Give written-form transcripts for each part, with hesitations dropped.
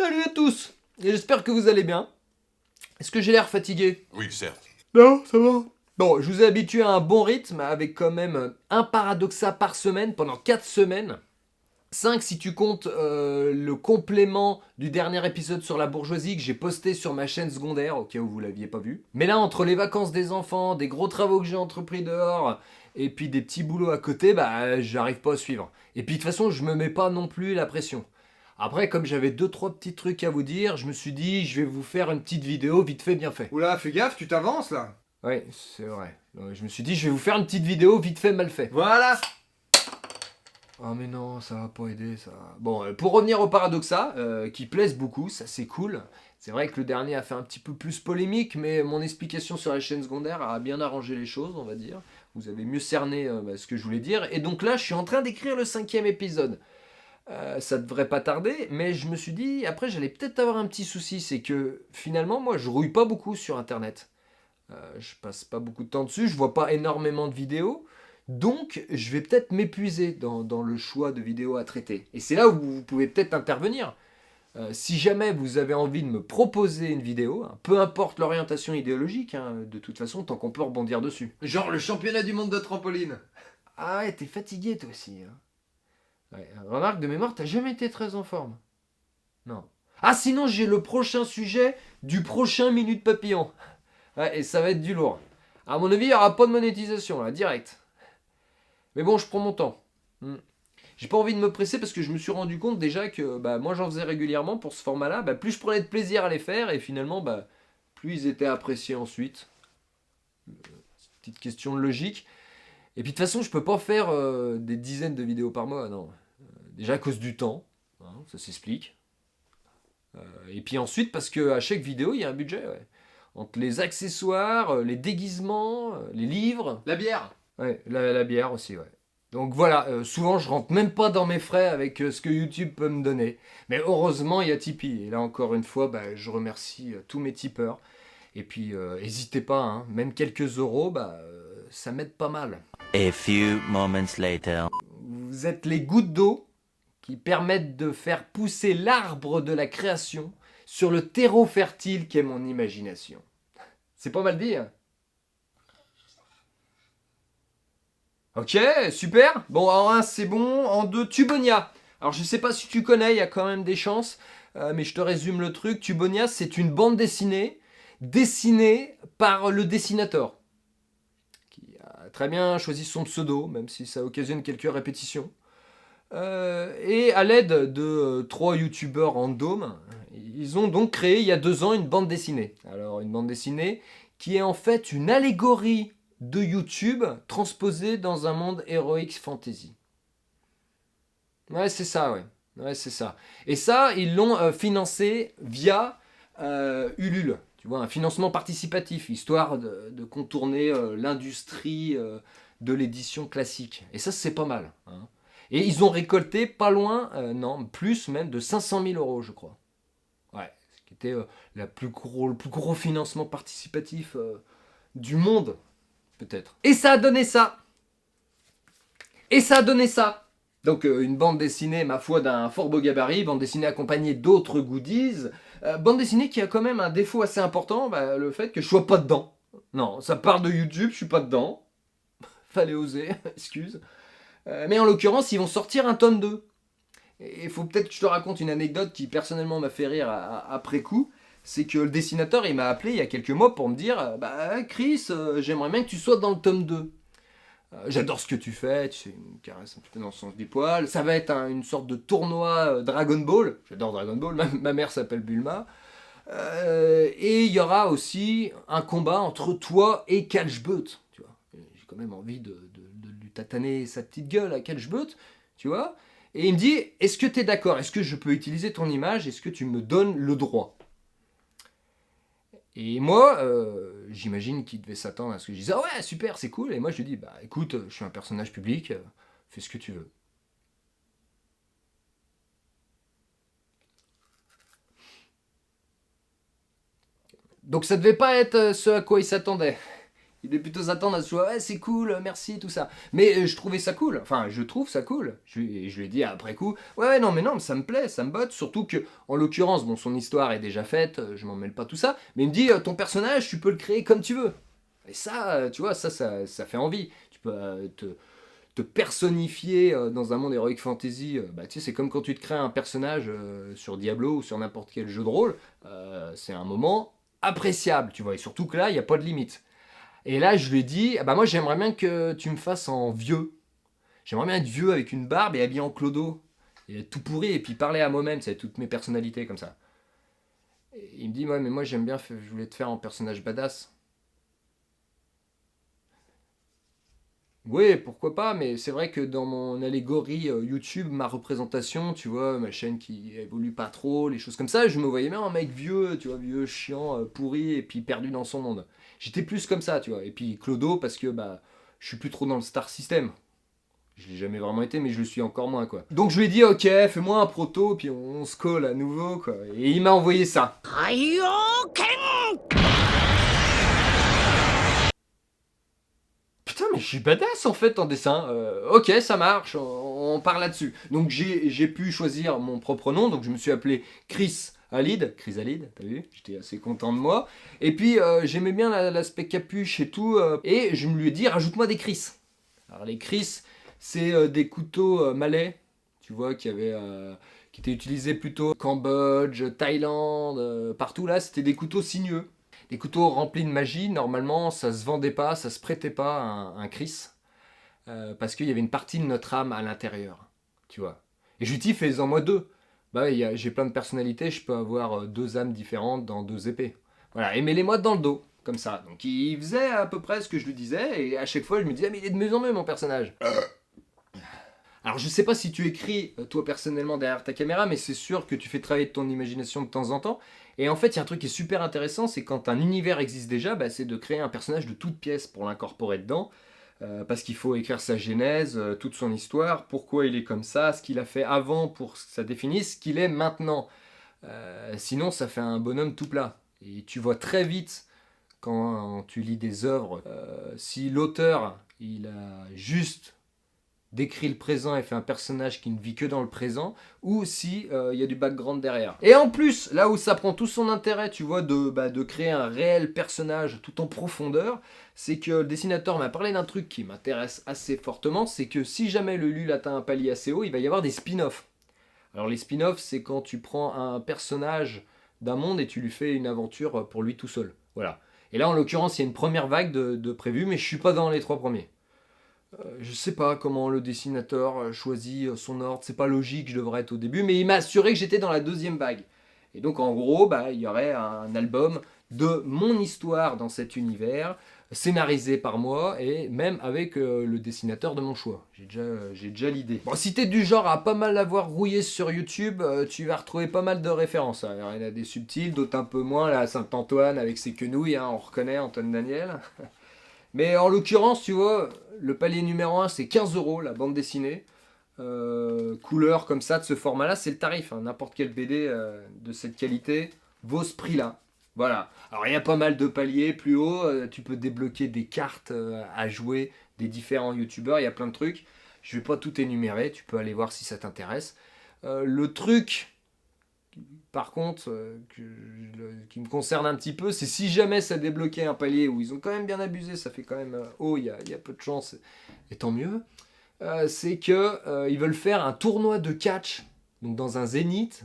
Salut à tous. Et j'espère que vous allez bien. Est-ce que j'ai l'air fatigué? Oui, certes. Non, ça va. Bon, je vous ai habitué à un bon rythme avec quand même un paradoxa par semaine pendant 4 semaines. 5 si tu comptes le complément du dernier épisode sur la bourgeoisie que j'ai posté sur ma chaîne secondaire, au cas où vous l'aviez pas vu. Mais là, entre les vacances des enfants, des gros travaux que j'ai entrepris dehors, et puis des petits boulots à côté, bah j'arrive pas à suivre. Et puis de toute façon, je me mets pas non plus la pression. Après, comme j'avais 2-3 petits trucs à vous dire, je me suis dit, je vais vous faire une petite vidéo vite fait, bien fait. Oula, fais gaffe, tu t'avances là. Ouais, c'est vrai. Je me suis dit, je vais vous faire une petite vidéo vite fait, mal fait. Voilà. Oh mais non, ça va pas aider ça. Bon, pour revenir au paradoxa, qui plaise beaucoup, ça c'est cool. C'est vrai que le dernier a fait un petit peu plus polémique, mais mon explication sur la chaîne secondaire a bien arrangé les choses, on va dire. Vous avez mieux cerné ce que je voulais dire. Et donc là, je suis en train d'écrire le 5e épisode. Ça devrait pas tarder, mais je me suis dit, après j'allais peut-être avoir un petit souci, c'est que finalement, moi je rouille pas beaucoup sur Internet. Je passe pas beaucoup de temps dessus, je vois pas énormément de vidéos. Donc, je vais peut-être m'épuiser dans le choix de vidéos à traiter. Et c'est là où vous pouvez peut-être intervenir. Si jamais vous avez envie de me proposer une vidéo, hein, peu importe l'orientation idéologique, hein, de toute façon, tant qu'on peut rebondir dessus. Genre le championnat du monde de trampoline. Ah ouais, t'es fatigué toi aussi. Hein. Ouais, remarque, de mémoire, t'as jamais été très en forme. Non. Ah, sinon, j'ai le prochain sujet du prochain Minute Papillon. Ouais, et ça va être du lourd. À mon avis, il n'y aura pas de monétisation, là, direct. Mais bon, je prends mon temps. J'ai pas envie de me presser parce que je me suis rendu compte déjà que moi j'en faisais régulièrement pour ce format-là. Plus je prenais de plaisir à les faire et finalement, plus ils étaient appréciés ensuite. Petite question de logique. Et puis de toute façon, je peux pas faire des dizaines de vidéos par mois, non. Déjà à cause du temps, hein, ça s'explique. Et puis ensuite parce que à chaque vidéo, il y a un budget. Ouais. Entre les accessoires, les déguisements, les livres. La bière. Ouais, la bière aussi, ouais. Donc voilà, souvent je rentre même pas dans mes frais avec ce que YouTube peut me donner. Mais heureusement, il y a Tipeee. Et là encore une fois, je remercie tous mes tipeurs. Et puis, n'hésitez pas, hein, même quelques euros, ça m'aide pas mal. A few moments later. Vous êtes les gouttes d'eau qui permettent de faire pousser l'arbre de la création sur le terreau fertile qu'est mon imagination. C'est pas mal dit, hein? Ok, super. Bon, en 1, c'est bon. En 2, Tubonia. Alors, je sais pas si tu connais, il y a quand même des chances. Mais je te résume le truc. Tubonia, c'est une bande dessinée par le dessinateur. Qui a très bien choisi son pseudo, même si ça occasionne quelques répétitions. Et à l'aide de 3 youtubeurs random, ils ont donc créé il y a 2 ans une bande dessinée. Alors, une bande dessinée qui est en fait une allégorie de YouTube transposé dans un monde heroic fantasy. Ouais, c'est ça, ouais. Ouais, c'est ça. Et ça, ils l'ont financé via Ulule. Tu vois, un financement participatif, histoire de contourner l'industrie de l'édition classique. Et ça, c'est pas mal. Hein. Et ils ont récolté pas loin, non, plus même de 500 000 euros, je crois. Ouais, ce qui était le plus gros financement participatif du monde. Peut-être. Et ça a donné ça. Et ça a donné ça. Donc une bande dessinée, ma foi, d'un fort beau gabarit, bande dessinée accompagnée d'autres goodies. Bande dessinée qui a quand même un défaut assez important, le fait que je sois pas dedans. Non, ça part de YouTube, je suis pas dedans. Fallait oser, excuse. Mais en l'occurrence, ils vont sortir un tome 2. Et il faut peut-être que je te raconte une anecdote qui personnellement m'a fait rire après coup. C'est que le dessinateur, il m'a appelé il y a quelques mois pour me dire Chris, j'aimerais bien que tu sois dans le tome 2. J'adore ce que tu fais, tu sais, il me caresse un petit peu dans le sens du poil. Ça va être une sorte de tournoi Dragon Ball. J'adore Dragon Ball, ma mère s'appelle Bulma. Et il y aura aussi un combat entre toi et Kalchbeut. Tu vois. J'ai quand même envie de lui tataner sa petite gueule à Kalchbeut, tu vois. Et il me dit, est-ce que tu es d'accord? Est-ce que je peux utiliser ton image? Est-ce que tu me donnes le droit? Et moi, j'imagine qu'il devait s'attendre à ce que je dise, ah ouais, super, c'est cool. Et moi, je lui dis, écoute, je suis un personnage public, fais ce que tu veux. Donc ça devait pas être ce à quoi il s'attendait. Il devait plutôt s'attendre à ce soit ouais, c'est cool, merci, tout ça. Mais je trouvais ça cool. Enfin, je trouve ça cool. Je lui ai dit après coup, ouais, non, mais non, ça me plaît, ça me botte. Surtout que, en l'occurrence, bon, son histoire est déjà faite, je m'en mêle pas tout ça. Mais il me dit, ton personnage, tu peux le créer comme tu veux. Et ça, tu vois, ça fait envie. Tu peux te personnifier dans un monde Heroic Fantasy. Bah, tu sais, c'est comme quand tu te crées un personnage sur Diablo ou sur n'importe quel jeu de rôle. C'est un moment appréciable, tu vois. Et surtout que là, il n'y a pas de limite. Et là, je lui ai dit, ah bah moi j'aimerais bien que tu me fasses en vieux. J'aimerais bien être vieux avec une barbe et habillé en clodo. Et être tout pourri et puis parler à moi-même, c'est toutes mes personnalités comme ça. Et il me dit, ouais mais moi j'aime bien, je voulais te faire en personnage badass. Oui, pourquoi pas, mais c'est vrai que dans mon allégorie YouTube, ma représentation, tu vois, ma chaîne qui évolue pas trop, les choses comme ça, je me voyais bien un mec vieux, tu vois, vieux, chiant, pourri, et puis perdu dans son monde. J'étais plus comme ça, tu vois. Et puis Clodo, parce que bah, je suis plus trop dans le star system. Je l'ai jamais vraiment été, mais je le suis encore moins, quoi. Donc je lui ai dit, ok, fais-moi un proto, puis on se colle à nouveau, quoi. Et il m'a envoyé ça. Putain, mais je suis badass en fait en dessin. Ok, ça marche, on part là-dessus. Donc j'ai pu choisir mon propre nom, donc je me suis appelé Chris Alid, t'as vu? J'étais assez content de moi. Et puis j'aimais bien l'aspect capuche et tout, et je me lui ai dit, rajoute-moi des Chris. Alors les Chris, c'est des couteaux malais, tu vois, qui étaient utilisés plutôt au Cambodge, Thaïlande, partout là, c'était des couteaux sinueux. Les couteaux remplis de magie, normalement, ça se vendait pas, ça se prêtait pas à un Chris, parce qu'il y avait une partie de notre âme à l'intérieur, tu vois. Et je lui dis, fais-en moi deux. Bah, j'ai plein de personnalités, je peux avoir deux âmes différentes dans deux épées. Voilà, et mets-les-moi dans le dos, comme ça. Donc il faisait à peu près ce que je lui disais, et à chaque fois je me disais, ah, mais il est de mieux en mieux mon personnage. Alors je sais pas si tu écris toi personnellement derrière ta caméra, mais c'est sûr que tu fais travailler ton imagination de temps en temps. Et en fait, il y a un truc qui est super intéressant, c'est quand un univers existe déjà, bah, c'est de créer un personnage de toute pièce pour l'incorporer dedans. Parce qu'il faut écrire sa genèse, toute son histoire, pourquoi il est comme ça, ce qu'il a fait avant pour que ça définisse ce qu'il est maintenant. Sinon, ça fait un bonhomme tout plat. Et tu vois très vite, quand tu lis des œuvres, si l'auteur, il a juste décrit le présent et fait un personnage qui ne vit que dans le présent, ou si y a du background derrière. Et en plus, là où ça prend tout son intérêt, tu vois, de créer un réel personnage tout en profondeur, c'est que le dessinateur m'a parlé d'un truc qui m'intéresse assez fortement, c'est que si jamais le LUL atteint un palier assez haut, il va y avoir des spin-offs. Alors les spin-offs, c'est quand tu prends un personnage d'un monde et tu lui fais une aventure pour lui tout seul. Voilà. Et là, en l'occurrence, il y a une première vague de prévus, mais je suis pas dans les trois premiers. Je sais pas comment le dessinateur choisit son ordre, c'est pas logique, je devrais être au début, mais il m'a assuré que j'étais dans la deuxième vague. Et donc en gros, bah, il y aurait un album de mon histoire dans cet univers, scénarisé par moi et même avec le dessinateur de mon choix. J'ai déjà l'idée. Bon, si t'es du genre à pas mal avoir rouillé sur YouTube, tu vas retrouver pas mal de références. Alors, il y en a des subtiles, d'autres un peu moins. Là, Saint-Antoine avec ses quenouilles, hein, on reconnaît Antoine Daniel. Mais en l'occurrence, tu vois, le palier numéro 1, c'est 15 euros la bande dessinée. Couleur comme ça, de ce format-là, c'est le tarif. Hein. N'importe quel BD de cette qualité vaut ce prix-là. Voilà. Alors il y a pas mal de paliers plus haut. Tu peux débloquer des cartes à jouer des différents youtubeurs. Il y a plein de trucs. Je vais pas tout énumérer. Tu peux aller voir si ça t'intéresse. Le truc par contre, qui me concerne un petit peu, c'est si jamais ça débloquait un palier où ils ont quand même bien abusé, ça fait quand même haut, il y a peu de chance, et tant mieux, c'est que ils veulent faire un tournoi de catch, donc dans un zénith,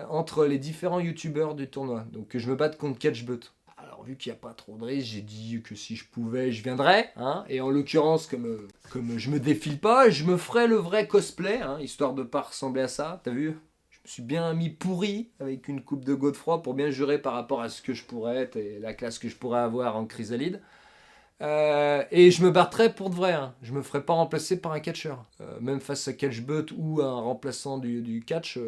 entre les différents youtubeurs du tournoi. Donc que je me batte contre CatchBot. Alors vu qu'il n'y a pas trop de risques, j'ai dit que si je pouvais, je viendrais. Hein, et en l'occurrence, comme je me défile pas, je me ferais le vrai cosplay, hein, histoire de pas ressembler à ça, t'as vu ? Je me suis bien mis pourri avec une coupe de Godefroy pour bien jurer par rapport à ce que je pourrais être et la classe que je pourrais avoir en chrysalide. Et je me battrais pour de vrai. Hein. Je me ferais pas remplacer par un catcheur. Même face à CatchBot ou à un remplaçant du catch,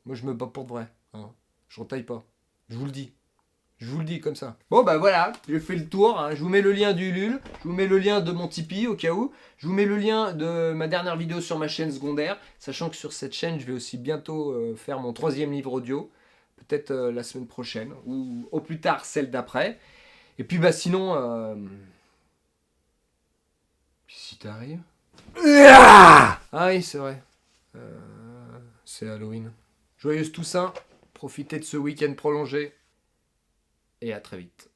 moi je me bats pour de vrai. Hein. Je retaille pas. Je vous le dis. Je vous le dis comme ça. Bon bah voilà, j'ai fait le tour. Hein. Je vous mets le lien du LUL. Je vous mets le lien de mon Tipeee au cas où. Je vous mets le lien de ma dernière vidéo sur ma chaîne secondaire. Sachant que sur cette chaîne, je vais aussi bientôt faire mon 3e livre audio. Peut-être la semaine prochaine ou au plus tard celle d'après. Et puis bah sinon, si t'arrives. Ah oui, c'est vrai. C'est Halloween. Joyeuse Toussaint, profitez de ce week-end prolongé. Et à très vite.